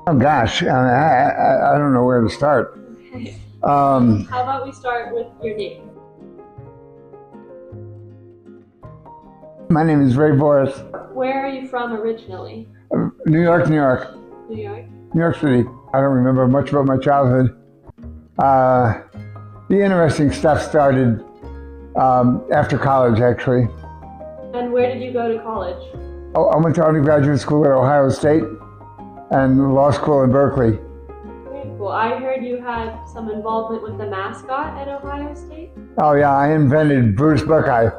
Oh gosh, I don't know where to start. Okay. Um, How about we start with your name? my name is Ray Bourhis, Where are you from originally? New York, New York, New York? New York City. I don't remember much about my childhood. Uh, the interesting stuff started after college, actually. And where did you go to college? I went to undergraduate school at Ohio State and law school in Berkeley. Very cool. I heard you had some involvement with the mascot at Ohio State. Oh yeah, I invented Bruce Buckeye,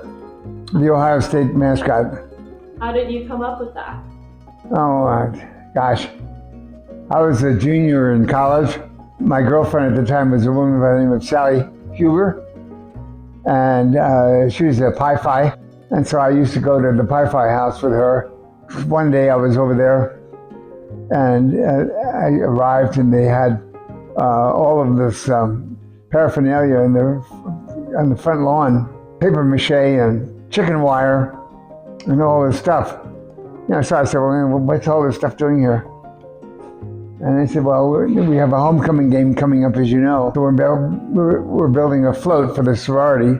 the Ohio State mascot. How did you come up with that? Oh gosh, I was a junior in college. My girlfriend at the time was a woman by the name of Sally Huber, and she was a Pi-Phi, and so I used to go to the Pi-Phi house with her. One day I was over there, and I arrived, and they had all of this paraphernalia on the front lawn, paper mache and chicken wire, and all this stuff. So I said, well, what's all this stuff doing here? And they said, well, we have a homecoming game coming up, as you know. So we're building a float for the sorority,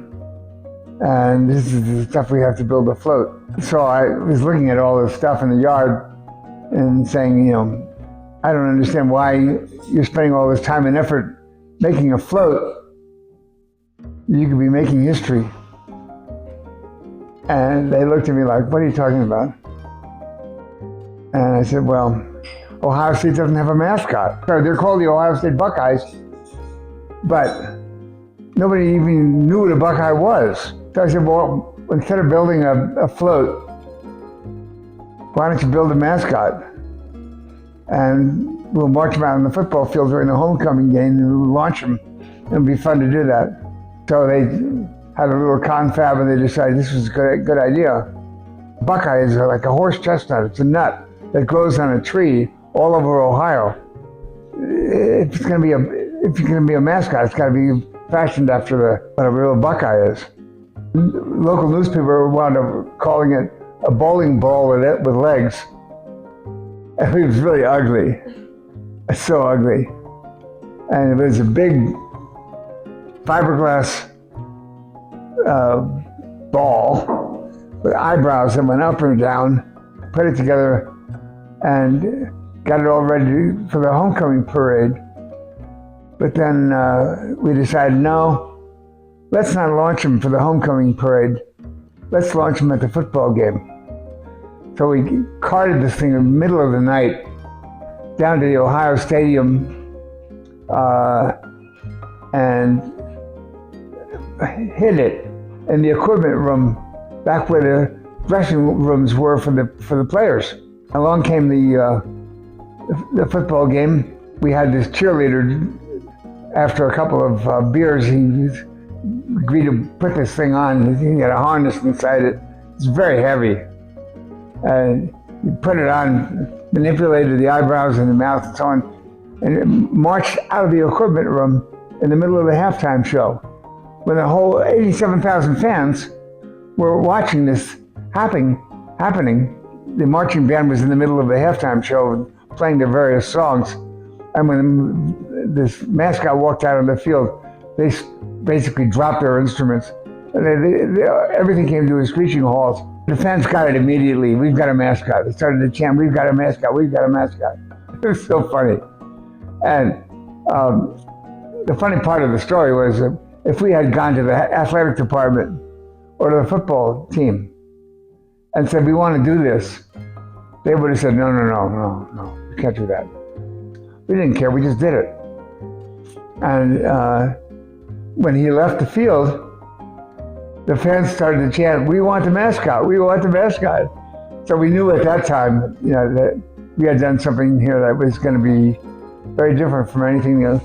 and this is the stuff we have to build a float. So I was looking at all this stuff in the yard and saying, I don't understand why you're spending all this time and effort making a float. You could be making history. And they looked at me like, what are you talking about? And I said, well, Ohio State doesn't have a mascot. They're called the Ohio State Buckeyes, but nobody even knew what a Buckeye was. So I said, well, instead of building a float, why don't you build a mascot? And we'll march them out on the football field during the homecoming game and we'll launch them. It'll be fun to do that. So they had a little confab and they decided this was a good idea. Buckeye is like a horse chestnut. It's a nut that grows on a tree all over Ohio. If you're going to be a mascot, it's got to be fashioned after what a real Buckeye is. Local newspaper wound up calling it a bowling ball with legs. And it was really ugly. So ugly. And it was a big fiberglass ball with eyebrows that went up and down, put it together, and got it all ready for the homecoming parade. But then we decided, no, let's not launch them for the homecoming parade. Let's launch them at the football game. So we carted this thing in the middle of the night down to the Ohio Stadium and hid it in the equipment room back where the dressing rooms were for the players. Along came the football game. We had this cheerleader. After a couple of beers, he agreed to put this thing on. He had a harness inside it. It's very heavy. And he put it on, manipulated the eyebrows and the mouth and so on, and marched out of the equipment room in the middle of the halftime show, when the whole 87,000 fans were watching this happening. The marching band was in the middle of the halftime show playing their various songs. And when this mascot walked out on the field, they basically dropped their instruments. And everything came to a screeching halt. The fans got it immediately. We've got a mascot. They started to chant, we've got a mascot, we've got a mascot. It was so funny. And the funny part of the story was that if we had gone to the athletic department or to the football team and said, we want to do this, they would have said, no, we can't do that. We didn't care, we just did it. And when he left the field, the fans started to chant, we want the mascot, we want the mascot. So we knew at that time, that we had done something here that was going to be very different from anything in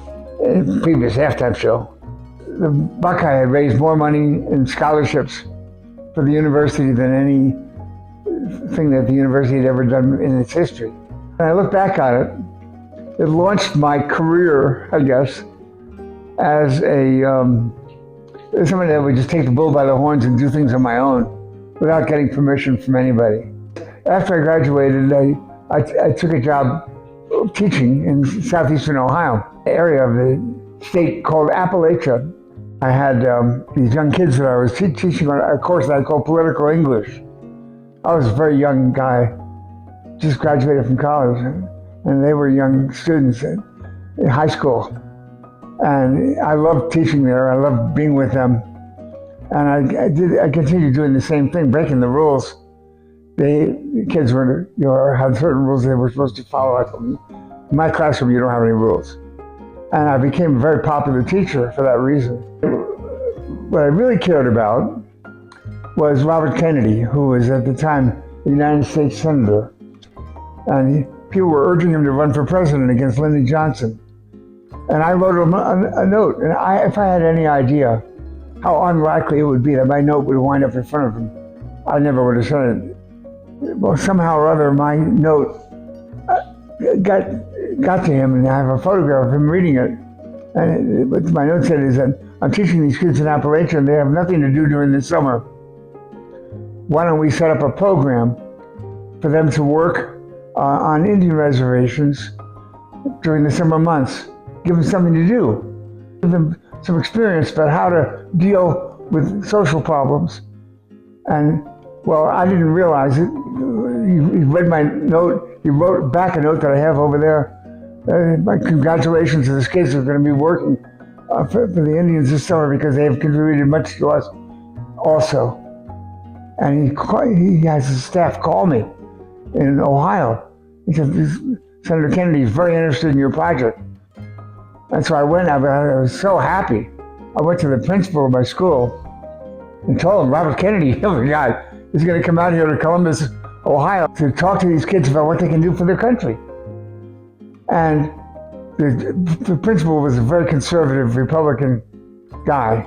the previous halftime show. The Buckeye had raised more money in scholarships for the university than anything that the university had ever done in its history. And I look back on it, it launched my career, I guess, as somebody that would just take the bull by the horns and do things on my own without getting permission from anybody. After I graduated, I took a job teaching in southeastern Ohio, area of the state called Appalachia. I had these young kids that I was teaching on a course that I called political English. I was a very young guy, just graduated from college, and they were young students in high school. And I loved teaching there. I loved being with them. And I continued doing the same thing, breaking the rules. The kids were, had certain rules they were supposed to follow. I told them, in my classroom, you don't have any rules. And I became a very popular teacher for that reason. What I really cared about was Robert Kennedy, who was at the time the United States Senator. And people were urging him to run for president against Lyndon Johnson. And I wrote him a note. And if I had any idea how unlikely it would be that my note would wind up in front of him, I never would have sent it. Well, somehow or other, my note got to him, and I have a photograph of him reading it. And what my note said is that I'm teaching these kids in Appalachia, and they have nothing to do during the summer. Why don't we set up a program for them to work on Indian reservations during the summer months? Give them something to do. Give them some experience about how to deal with social problems. And, well, I didn't realize it. He read my note. He wrote back a note that I have over there. My congratulations to the kids who are going to be working for the Indians this summer because they have contributed much to us also. And he has his staff call me in Ohio. He said, Senator Kennedy is very interested in your project. And so I went, I was so happy. I went to the principal of my school and told him, Robert Kennedy, oh my God, is going to come out here to Columbus, Ohio to talk to these kids about what they can do for their country. And the principal was a very conservative Republican guy.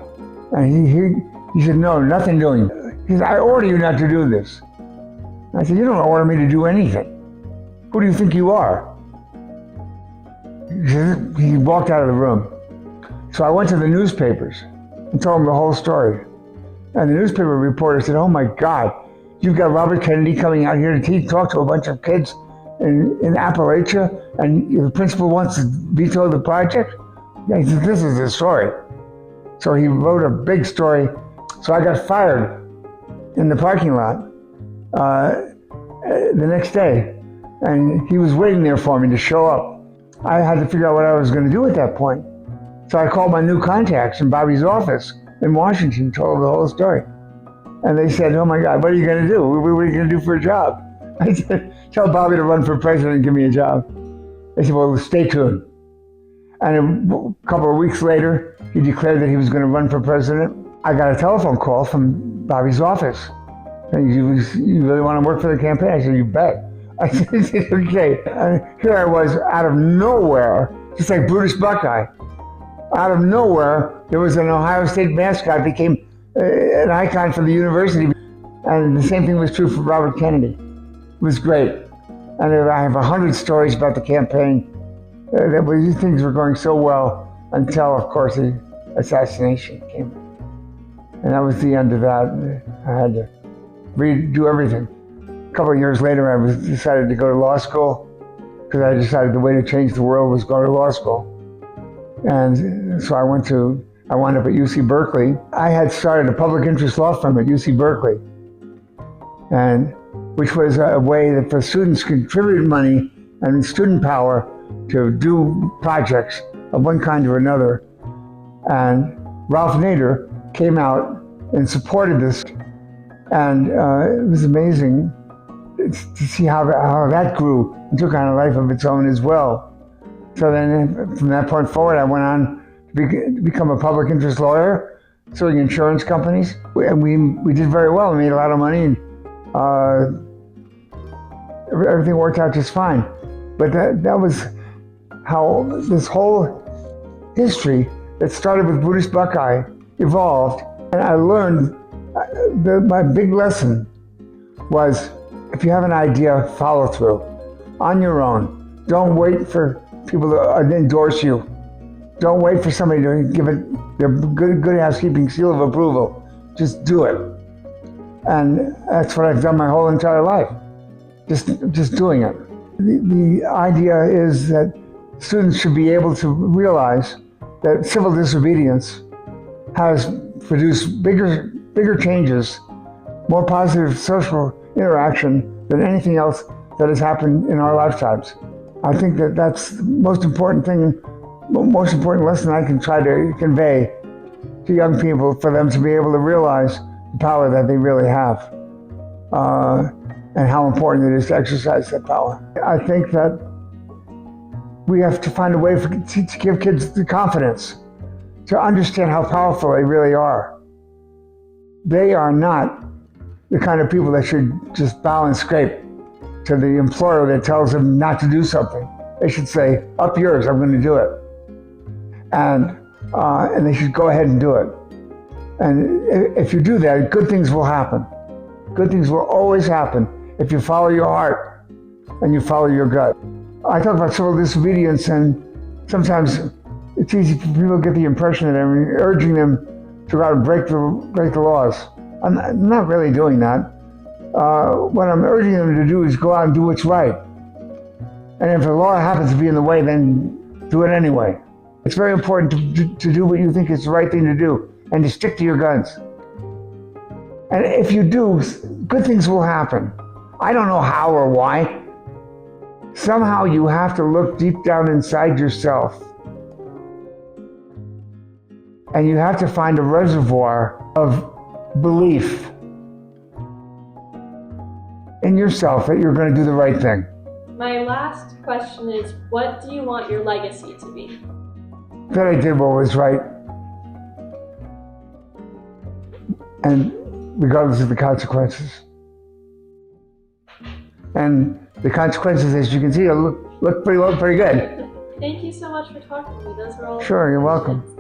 And he said, no, nothing doing. He said, I order you not to do this. I said, you don't order me to do anything. Who do you think you are? He walked out of the room. So I went to the newspapers and told them the whole story. And the newspaper reporter said, oh my God, you've got Robert Kennedy coming out here to talk to a bunch of kids in Appalachia, and the principal wants to veto the project? Yeah, he said, this is the story. So he wrote a big story. So I got fired in the parking lot the next day. And he was waiting there for me to show up. I had to figure out what I was going to do at that point. So I called my new contacts in Bobby's office in Washington, told them the whole story. And they said, oh my God, what are you going to do? What are you going to do for a job? I said, tell Bobby to run for president and give me a job. They said, well, stay tuned. And a couple of weeks later, he declared that he was going to run for president. I got a telephone call from Bobby's office. And you really want to work for the campaign? I said, you bet. I said, okay. And here I was out of nowhere, just like Brutus Buckeye. Out of nowhere, there was an Ohio State mascot, became an icon for the university. And the same thing was true for Robert Kennedy. It was great. And I have 100 stories about the campaign. These things were going so well until, of course, the assassination came. And that was the end of that. I had to redo everything. A couple of years later, I decided to go to law school because I decided the way to change the world was go to law school. And so I wound up at UC Berkeley. I had started a public interest law firm at UC Berkeley, and which was a way that for students contribute money and student power to do projects of one kind or another. And Ralph Nader came out and supported this. And it was amazing to see how that grew and took on a life of its own as well. So then from that point forward, I went on to become a public interest lawyer, suing insurance companies. And we did very well. We made a lot of money, and everything worked out just fine. But that was how this whole history that started with Brutus Buckeye evolved. And I learned my big lesson was, if you have an idea, follow through on your own. Don't wait for people to endorse you. Don't wait for somebody to give it their good housekeeping seal of approval. Just do it. And that's what I've done my whole entire life. Just doing it. The idea is that students should be able to realize that civil disobedience has produced bigger changes, more positive social interaction than anything else that has happened in our lifetimes. I think that that's the most important thing, most important lesson I can try to convey to young people, for them to be able to realize the power that they really have, and how important it is to exercise that power. I think that we have to find a way to give kids the confidence to understand how powerful they really are. They are not the kind of people that should just bow and scrape to the employer that tells them not to do something. They should say, up yours, I'm going to do it. And they should go ahead and do it. And if you do that, good things will happen. Good things will always happen if you follow your heart and you follow your gut. I talk about civil disobedience, and sometimes it's easy for people to get the impression that I'm urging them to go out and break the laws. I'm not really doing that. What I'm urging them to do is go out and do what's right. And if the law happens to be in the way, then do it anyway. It's very important to do what you think is the right thing to do, and to stick to your guns. And if you do, good things will happen. I don't know how or why. Somehow you have to look deep down inside yourself, and you have to find a reservoir of belief in yourself that you're going to do the right thing. My last question is, what do you want your legacy to be? That I did what was right, and regardless of the consequences. And the consequences, as you can see, look pretty good. Thank you so much for talking to me. Those were all. Sure, you're questions. welcome.